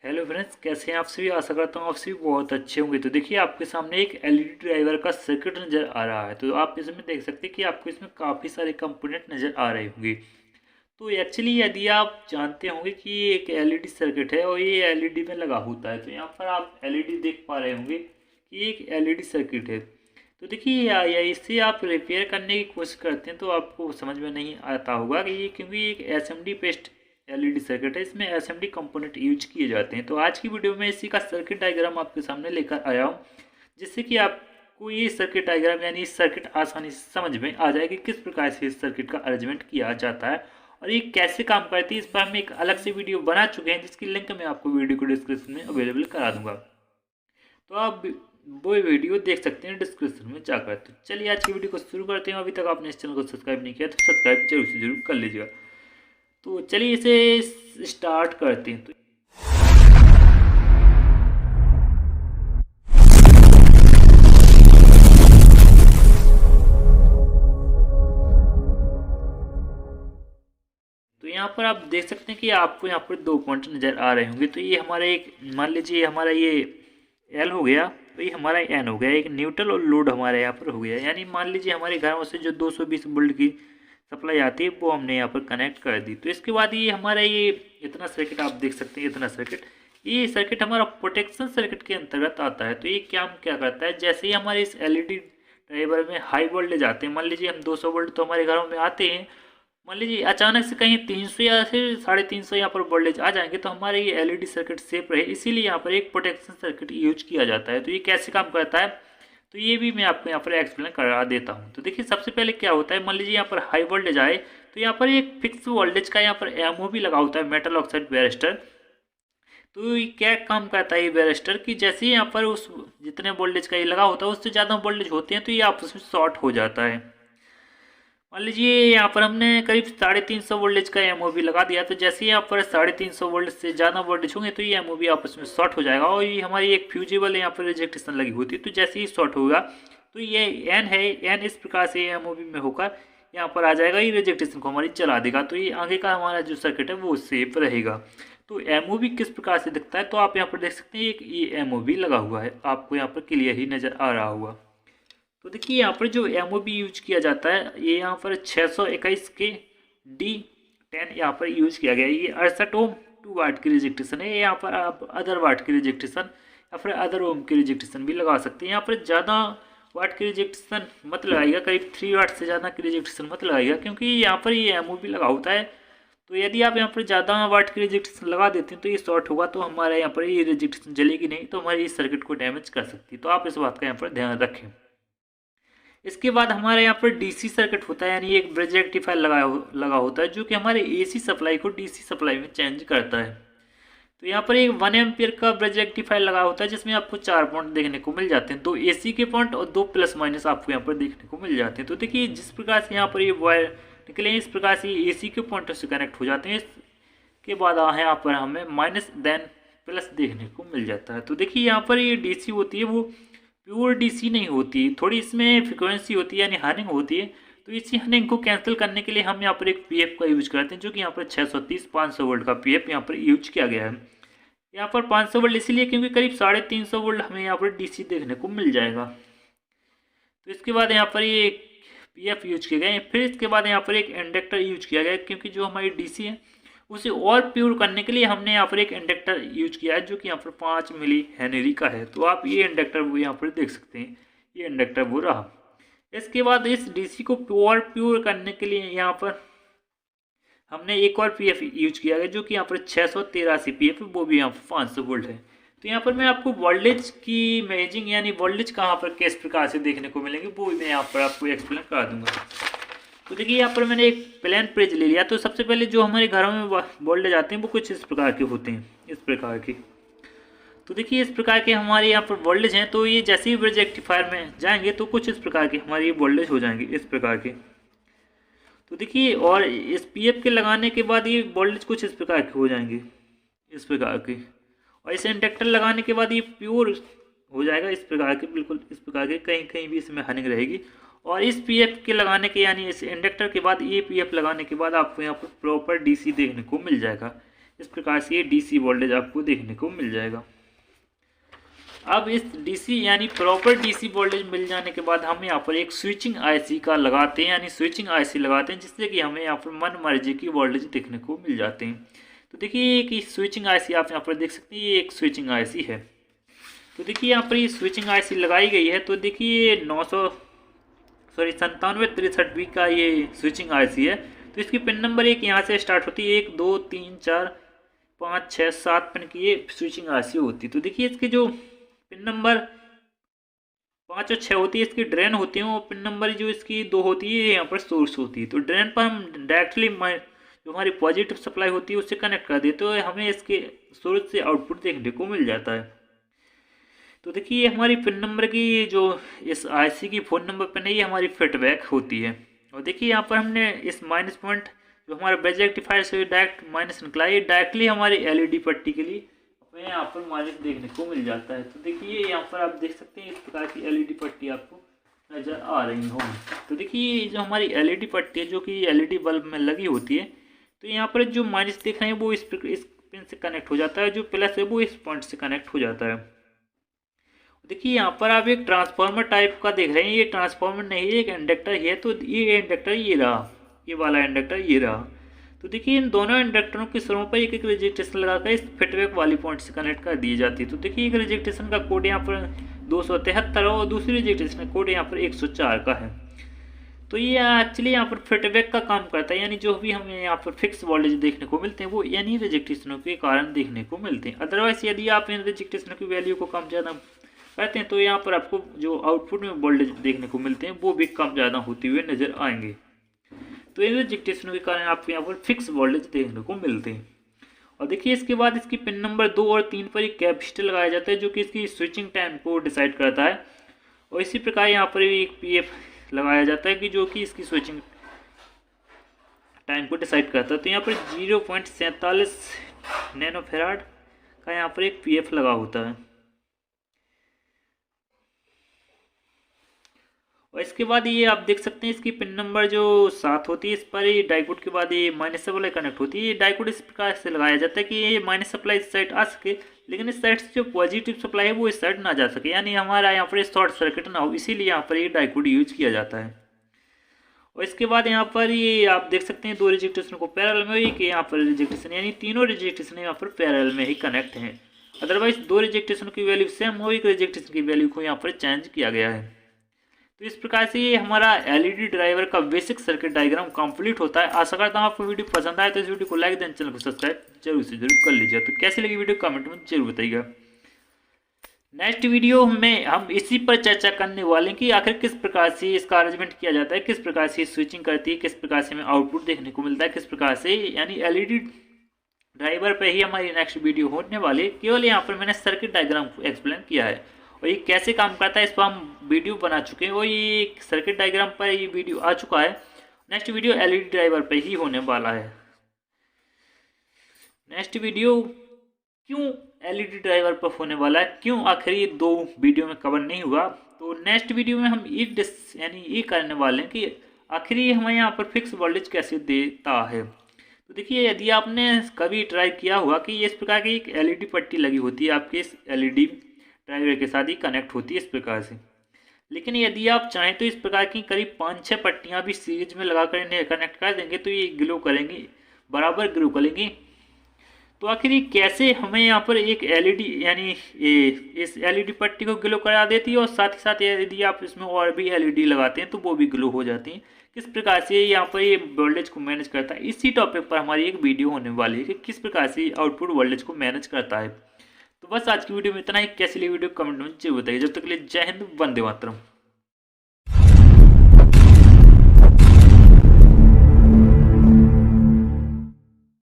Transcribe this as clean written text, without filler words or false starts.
Hello friends, कैसे हैं आप सभी। आशा करता हूँ आप सभी बहुत अच्छे होंगे। तो देखिए आपके सामने एक एलईडी ड्राइवर का सर्किट नज़र आ रहा है। तो आप इसमें देख सकते हैं कि आपको इसमें काफ़ी सारे कंपोनेंट नज़र आ रहे होंगे। तो एक्चुअली यदि आप जानते होंगे कि ये एक एलईडी सर्किट है और ये एलईडी में लगा होता है, तो यहाँ पर आप एलईडी देख पा रहे होंगे कि ये एक एलईडी सर्किट है। तो देखिए या इसे आप रिपेयर करने की कोशिश करते हैं तो आपको समझ में नहीं आता होगा कि ये, क्योंकि ये एक एसएमडी बेस्ड एलईडी सर्किट है, इसमें एसएमडी कंपोनेंट यूज किए जाते हैं। तो आज की वीडियो में इसी का सर्किट डायग्राम आपके सामने लेकर आया हूँ, जिससे कि आपको ये सर्किट डायग्राम यानी सर्किट आसानी से समझ में आ जाए कि किस प्रकार से इस सर्किट का अरेंजमेंट किया जाता है और ये कैसे काम करती है। इस पर हम एक अलग से वीडियो बना चुके हैं, जिसकी लिंक मैं आपको वीडियो को डिस्क्रिप्शन में अवेलेबल करा दूंगा, तो आप वो वीडियो देख सकते हैं डिस्क्रिप्शन में जाकर। तो चलिए आज की वीडियो को शुरू करते हैं। अभी तक आपने इस चैनल को सब्सक्राइब नहीं किया तो सब्सक्राइब जरूर से जरूर कर लीजिएगा। तो चलिए इसे स्टार्ट करते हैं। तो यहाँ पर आप देख सकते हैं कि आपको यहाँ पर दो पॉइंट नज़र आ रहे होंगे। तो ये हमारा एक, मान लीजिए हमारा ये एल हो गया, तो ये हमारा एन हो गया, एक न्यूट्रल और लोड हमारे यहाँ पर हो गया। यानी मान लीजिए हमारे घरों से जो 220 वोल्ट की सप्लाई आती है वो हमने यहाँ पर कनेक्ट कर दी। तो इसके बाद ये हमारा ये इतना सर्किट आप देख सकते हैं, इतना सर्किट, ये सर्किट हमारा प्रोटेक्शन सर्किट के अंतर्गत आता है। तो ये क्या करता है, जैसे ही हमारे इस एलईडी ड्राइवर में हाई वोल्टेज आते हैं, मान लीजिए हम 200 वोल्ट तो हमारे घरों में आते हैं, मान लीजिए अचानक से कहीं 300 या फिर 350 यहाँ पर वोल्टेज आ जाएंगे, तो हमारे ये एलईडी सर्किट सेफ रहे, इसीलिए यहाँ पर एक प्रोटेक्शन सर्किट यूज किया जाता है। तो ये कैसे काम करता है, तो ये भी मैं आपको यहाँ पर एक्सप्लेन करा देता हूँ। तो देखिए सबसे पहले क्या होता है, मान लीजिए यहाँ पर हाई वोल्टेज आए तो यहाँ पर एक फिक्स वोल्टेज का यहाँ पर एमओवी लगा होता है, मेटल ऑक्साइड बैरिस्टर। तो ये क्या काम करता है ये बैरिस्टर कि जैसे ही यहाँ पर उस जितने वोल्टेज का ये लगा होता है उससे ज़्यादा वोल्टेज होते हैं तो ये आपस में शॉर्ट हो जाता है। मान लीजिए यहाँ पर हमने करीब 350 वोल्टेज का एमओवी लगा दिया, तो जैसे ही यहाँ पर 350 वोल्ट से ज़्यादा वोल्टेज होंगे तो ये एमओवी आपस में शॉर्ट हो जाएगा और ये हमारी एक फ्यूजिबल यहाँ पर रिजेक्टेशन लगी होती है। तो जैसे ही शॉर्ट होगा तो ये एन है, एन इस प्रकार से एमओवी में होकर यहाँ पर आ जाएगा, ये रिजेक्टेशन को हमारी जला देगा। तो ये आगे का हमारा जो सर्किट है वो सेफ रहेगा। तो एमओवी किस प्रकार से दिखता है, तो आप यहाँ पर देख सकते हैं एक ये एमओवी लगा हुआ है, आपको यहाँ पर क्लियर ही नज़र आ रहा होगा। तो देखिए यहाँ पर जो एमओवी यूज किया जाता है ये यहाँ पर 621 के D10 यहाँ पर यूज किया गया है। ये 68 ओम 2 वाट की रिजेक्टेशन है। यहाँ पर आप अदर वाट की रिजेक्टेशन या फिर अदर ओम की रिजेक्टेशन भी लगा सकते हैं। यहाँ पर ज़्यादा वाट की रिजेक्टेशन मत लगाइएगा, करीब 3 वाट से ज़्यादा की रिजेक्टेशन मत लगाइएगा, क्योंकि यहाँ पर ये एमओवी लगा होता है। तो यदि आप यहाँ पर ज़्यादा वाट की रिजेक्टेशन लगा देते हैं तो ये शॉर्ट होगा, तो हमारे यहाँ पर ये रिजेक्टेशन जलेगी नहीं, तो हमारे इस सर्किट को डैमेज कर सकती है। तो आप इस बात का यहाँ पर ध्यान रखें। इसके बाद हमारे यहाँ पर डीसी सर्किट होता है, यानी एक ब्रिज रेक्टिफायर लगा होता है जो कि हमारे एसी सप्लाई को डीसी सप्लाई में चेंज करता है। तो यहाँ पर एक 1 एम्पियर का ब्रिज रेक्टिफायर लगा होता है, जिसमें आपको 4 पॉइंट देखने को मिल जाते हैं, 2 एसी के पॉइंट और 2 प्लस माइनस आपको यहाँ पर देखने को मिल जाते हैं। तो देखिए जिस प्रकार से यहाँ पर ये वायर निकले इस प्रकार से एसी के पॉइंटों से कनेक्ट हो जाते हैं। इसके बाद यहाँ पर हमें माइनस देन प्लस देखने को मिल जाता है। तो देखिए यहाँ पर ये डीसी होती है वो प्योर डीसी नहीं होती, थोड़ी इसमें फ्रिक्वेंसी होती है यानी हर्निंग होती है। तो इसी हर्निंग को कैंसिल करने के लिए हम यहाँ पर एक पीएफ का यूज करते हैं, जो कि यहाँ पर 630 500 वोल्ट का पीएफ यहाँ पर यूज किया गया है। यहाँ पर 500 वोल्ट इसीलिए क्योंकि करीब 350 वोल्ट हमें यहाँ पर डीसी देखने को मिल जाएगा। तो इसके बाद यहाँ पर ये पीएफ यूज किए गए। फिर इसके बाद यहाँ पर एक इंडक्टर यूज किया गया, क्योंकि जो हमारी डीसी है उसे और प्योर करने के लिए हमने यहाँ पर एक इंडक्टर यूज किया है, जो कि यहाँ पर 5 मिली हेनरी का है। तो आप ये इंडक्टर वो यहाँ पर देख सकते हैं, ये इंडक्टर वो रहा। इसके बाद इस डीसी को प्योर करने के लिए यहाँ पर हमने एक और पीएफ यूज किया है, जो कि यहाँ पर 683 पीएफ, वो भी यहाँ पर 500 वोल्ट है। तो यहाँ पर मैं आपको वोल्टेज की मेजिंग यानी वोल्टेज कहाँ पर किस प्रकार से देखने को मिलेंगे वो मैं यहाँ पर आपको एक्सप्लेन करा दूंगा। तो देखिए यहाँ पर मैंने एक प्लेन पेज ले लिया। तो सबसे पहले जो हमारे घरों में वोल्टेज आते हैं वो कुछ इस प्रकार के होते हैं, इस प्रकार के। तो देखिए इस प्रकार के हमारे यहाँ पर वोल्टेज हैं। तो ये जैसे ही ब्रिज रेक्टिफायर में जाएंगे तो कुछ इस प्रकार के हमारे ये वोल्टेज हो जाएंगे, इस प्रकार के। तो देखिए और इस पीएफ के लगाने के बाद ये वोल्टेज कुछ इस प्रकार के हो जाएंगे, इस प्रकार के। और इसे इंडक्टर लगाने के बाद ये प्योर हो जाएगा, इस प्रकार के, बिल्कुल इस प्रकार के, कहीं कहीं भी इसमें हर्निंग रहेगी। और इस पीएफ के लगाने के यानी इस इंडक्टर के बाद ये पीएफ लगाने के बाद आपको यहाँ पर प्रॉपर डीसी देखने को मिल जाएगा। इस प्रकार से ये डीसी वोल्टेज आपको देखने को मिल जाएगा। अब इस डीसी यानी प्रॉपर डीसी वोल्टेज मिल जाने के बाद हम यहाँ पर एक स्विचिंग आईसी का लगाते हैं, यानी स्विचिंग आईसी लगाते हैं, जिससे कि हमें यहाँ पर मन मर्जी की वोल्टेज देखने को मिल जाते हैं। तो देखिए कि स्विचिंग आईसी आप यहाँ पर देख सकते हैं, ये एक स्विचिंग आईसी है। तो देखिए यहाँ पर ये स्विचिंग आईसी लगाई गई है। तो देखिए 9763 का ये स्विचिंग आईसी है। तो इसकी पिन नंबर 1 यहाँ से स्टार्ट होती है, 1 2 3 4 5 6 7 पिन की ये स्विचिंग आईसी होती है। तो देखिए इसके जो पिन नंबर 5 और 6 होती है इसकी ड्रेन होती है, और पिन नंबर जो इसकी 2 होती है यहाँ पर सोर्स होती है। तो ड्रेन पर हम डायरेक्टली जो हमारी पॉजिटिव सप्लाई होती है उससे कनेक्ट कर देते हैं, तो हमें इसके सोर्स से आउटपुट देखने को मिल जाता है। तो देखिए हमारी पिन नंबर की जो इस आईसी की फ़ोन नंबर पिन है, ये हमारी फीडबैक होती है। और देखिए यहाँ पर हमने इस माइनस पॉइंट जो हमारा बेज रेक्टिफायर से डायरेक्ट माइनस निकला है, डायरेक्टली हमारी एलईडी पट्टी के लिए हमें यहाँ पर माइनस देखने को मिल जाता है। तो देखिए यहाँ पर आप देख सकते हैं इस प्रकार की एलईडी पट्टी आपको नज़र आ रही होगी। तो देखिए जो हमारी एलईडी पट्टी है जो कि एलईडी बल्ब में लगी होती है, तो यहाँ पर जो माइनस देख रहे हैं वो इस पिन से कनेक्ट हो जाता है, जो प्लस है वो इस पॉइंट से कनेक्ट हो जाता है। देखिए यहाँ पर आप एक ट्रांसफार्मर टाइप का देख रहे हैं, ये ट्रांसफार्मर नहीं है, एक इंडक्टर है। तो ये इंडक्टर ये रहा, ये वाला इंडक्टर ये रहा। तो देखिए इन दोनों इंडक्टरों के सिरों पर एक एक रजिस्ट्रेशन लगाकर इस फीडबैक वाली पॉइंट से कनेक्ट कर दी जाती है। तो देखिए एक रजिस्ट्रेशन का कोड यहाँ पर 273 और दूसरी रजिस्ट्रेशन का कोड यहाँ पर 104 का है। तो ये एक्चुअली यहाँ पर फीडबैक का काम करता है, यानी जो भी हमें यहाँ पर फिक्स वोल्टेज देखने को मिलते हैं वो यानी रजिस्ट्रेशनों के कारण देखने को मिलते हैं। अदरवाइज यदि आप इन रजिस्ट्रेशनों की वैल्यू को कम ज़्यादा करते हैं तो यहाँ पर आपको जो आउटपुट में वोल्टेज देखने को मिलते हैं वो भी कम ज़्यादा होते हुए नजर आएंगे। तो इन रजिस्ट्रेशनों के कारण आपको यहाँ पर फिक्स वोल्टेज देखने को मिलते हैं। और देखिए इसके बाद इसकी पिन नंबर 2 और 3 पर एक कैपेसिटर लगाया जाता है जो कि इसकी स्विचिंग टाइम को डिसाइड करता है। और इसी प्रकार यहाँ पर एक पीएफ लगाया जाता है कि जो कि इसकी स्विचिंग टाइम को डिसाइड करता है। तो यहाँ पर 0.47 नैनोफेराड का यहाँ पर एक पीएफ लगा होता है। और इसके बाद ये आप देख सकते हैं इसकी पिन नंबर जो 7 होती है, इस पर ये डाइकोड के बाद ये माइनस सप्लाई कनेक्ट होती है। ये डाइकोड इस प्रकार से लगाया जाता है कि ये माइनस सप्लाई इस साइड आ सके, लेकिन इस साइड से जो पॉजिटिव सप्लाई है वो इस साइड ना जा सके, यानी हमारा यहाँ पर शॉर्ट सर्किट ना हो, इसीलिए यहाँ पर ये डाइकोड यूज किया जाता है। और इसके बाद यहाँ पर ये आप देख सकते हैं 2 रजिस्ट्रेशन को पैरेलल में, एक यहाँ पर रजिस्ट्रेशन यानी तीनों रजिस्ट्रेशन यहाँ पर पैरेलल में ही कनेक्ट हैं। अदरवाइज 2 रजिस्ट्रेशन की वैल्यू सेम हो, एक रजिस्ट्रेशन की वैल्यू को यहाँ पर चेंज किया गया है। तो इस प्रकार से ये हमारा एलईडी ड्राइवर का बेसिक सर्किट डायग्राम कंप्लीट होता है। आशा करता हूँ आपको वीडियो पसंद आए तो इस वीडियो को लाइक दें, चैनल को सब्सक्राइब जरूर से जरूर कर लीजिए। तो कैसी लगी वीडियो कमेंट में जरूर बताइएगा। नेक्स्ट वीडियो में हम इसी पर चर्चा करने वाले हैं कि आखिर किस प्रकार से इसका अरेंजमेंट किया जाता है, किस प्रकार से स्विचिंग करती है, किस प्रकार से हमें आउटपुट देखने को मिलता है, किस प्रकार से, यानी एलईडी ड्राइवर पर ही हमारी नेक्स्ट वीडियो होने वाली। केवल यहाँ पर मैंने सर्किट डायग्राम को एक्सप्लेन किया है और ये कैसे काम करता है इस पर हम वीडियो बना चुके हैं, और ये सर्किट डायग्राम पर ये वीडियो आ चुका है। नेक्स्ट वीडियो एलईडी ड्राइवर पर ही होने वाला है। नेक्स्ट वीडियो क्यों एलईडी ड्राइवर पर होने वाला है, क्यों आखिर ये 2 वीडियो में कवर नहीं हुआ, तो नेक्स्ट वीडियो में हम ये करने वाले हैं कि आखिर ये हमें यहाँ पर फिक्स वोल्टेज कैसे देता है। तो देखिए यदि आपने कभी ट्राई किया हुआ कि इस प्रकार की एक एलईडी पट्टी लगी होती है आपके इस एलईडी ड्राइवर के साथ ही कनेक्ट होती है इस प्रकार से, लेकिन यदि आप चाहें तो इस प्रकार की करीब 5-6 पट्टियाँ भी सीरीज में लगाकर इन्हें कनेक्ट कर देंगे तो ये ग्लो करेंगी, बराबर ग्लो करेंगी। तो आखिर ये कैसे हमें यहाँ पर एक एलईडी यानी इस एलईडी पट्टी को ग्लो करा देती है, और साथ ही साथ यदि आप इसमें और भी एलईडी लगाते हैं तो वो भी ग्लो हो जाती हैं। किस प्रकार से यहाँ पर ये वोल्टेज को मैनेज करता है, इसी टॉपिक पर हमारी एक वीडियो होने वाली है कि किस प्रकार से आउटपुट वोल्टेज को मैनेज करता है। तो बस आज की वीडियो में इतना ही। कैसी लगी वीडियो कमेंट में जरूर बताइए। जब तक के लिए जय हिंद, वंदे मातरम।